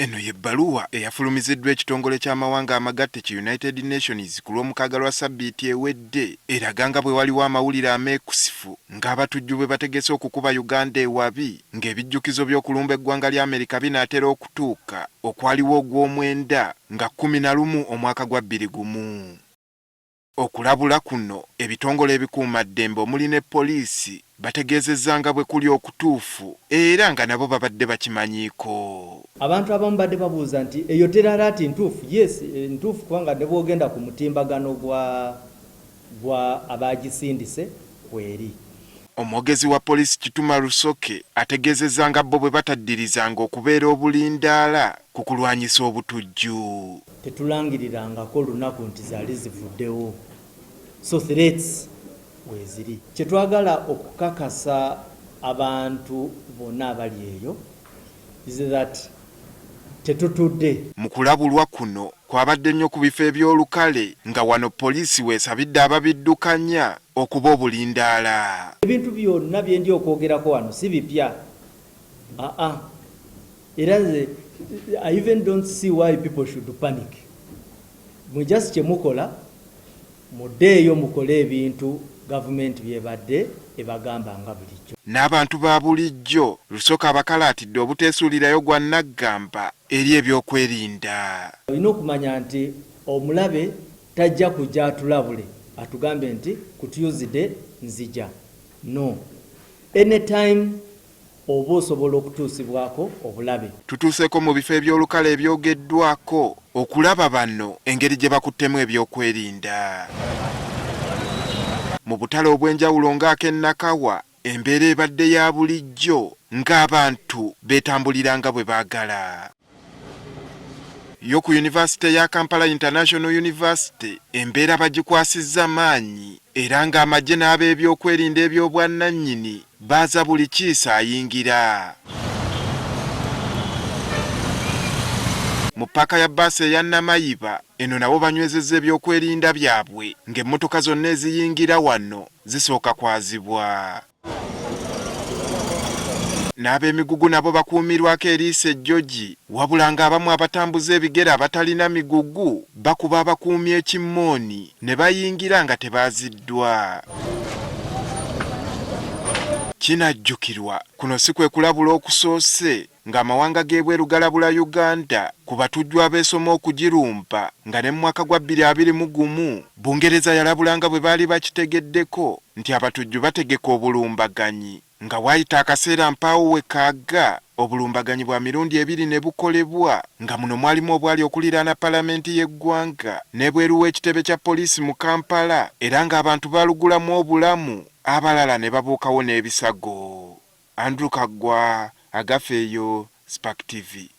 Eno y'ebbaluwa eyafulumiziddwa ekitongole ky'amawanga amagatte ki United Nations ku lw'omukaaga lwa Ssabbiiti ewedde eraga nga bwe waliwo amawulire ameekusifu ng'abatujju bwe bategese okukuba Uganda ewabi ng'ebijjukizo by'okulumba eggwanga lya Amerika binaatera okutuuka okwaliwo ogw'omwenda nga 11 omwaka gwa 2021. Okulabula kuno ebitongole ebikuumaddembe omuli ne poliisi bategeezezza nga bwe kuli okutuufu era nga nabo babadde bakimanyiiko. Abantu abamu badde babuuza nti eyo teraraati ntuufu. Yes, ntuufu kubanga ne bwogenda ku mutimbagano gwa abagisindise kweri. Omwogezi wa poliisi Kituma Lusoke ategeezezza nga bo bwe bataddirizanga okubeera obulindaala ku kulwanyisa obutujju. Tetulangirirangako lunaku nti zaali zivuddewo. So threats weziri. Kyetwagala okukakasa abantu bonna abali eyo is that tetutudde. Mu kulabulwa kuno kwabadde nnyo ku bifo eby'olukale nga wano poliisi weesabidde ababiddukanya okuba obulindaala. Ebintu byonna bye ndi okwogerako wano si bipya. Era nze I even don't see why people should panic. Mwe just kyemukola muddeeyo mukole ebintu gavumenti byebadde ebagamba nga bulijjo. N'abantu ba bulijjo Lusoka abakalaatidde obuteesuulirayo gwa naggamba eri ebyokwerinda. Olina okumanya nti omulabe tajja kujja atulabule atugambe nti ku Tuesday nzija. No. Anytime oba osobola okutuusibwako obulabe. Tutuuseko mu bifo eby'olukale ebyogeddwako okulaba bano engeri gye bakuttemu ebyokwerinda. Mu butale obw'enjawulo ng'ak'e-Nakawa embeera ebadde ya bulijjo ng'abantu beetambuliranga bwe baagala. Yo ku Yunivasite ya Kampala International University embeera bagikwasizza maanyi era ng'amagye n'ab'ebyokwerinda eby'obwannannyini baaza buli kiisaayingira. Mu ppaaka ya bbaasi eya Namayiba eno nabo banywezezza ebyokwerinda byabwe ng'emmotoka zonna eziyingira wano zisooka kwazibwa. N'ab'emigugu nabo bakuumirwako eriisa ejjogi wabula ng'abamu abatambuza ebigere abatalina migugu bakuba abakuumi ekimmooni ne bayingira nga tebaaziddwa. Kinajjukirwa kuno si kwe kulabula okusoose ng'amawanga g'ebweru galabula Uganda ku batujju abeesoma okugirumba nga ne mu mwaka gwa 2021 Bungereza yalabulanga bwe baali bakitegeddeko nti abatujju bategeka obulumbaganyi nga waayita akaseera mpaawo we kaaga obulumbaganyi bwa mirundi 2 ne bukolebwa nga muno mwalimu obwali okuliraana palamenti y'eggwanga n'ebweru w'ekitebe kya poliisi mu Kampala era ng'abantu baalugulamu obulamu abalala ne babuukawo n'ebisago. Andrew Kaggwa, Agafeeyo, Spark TV.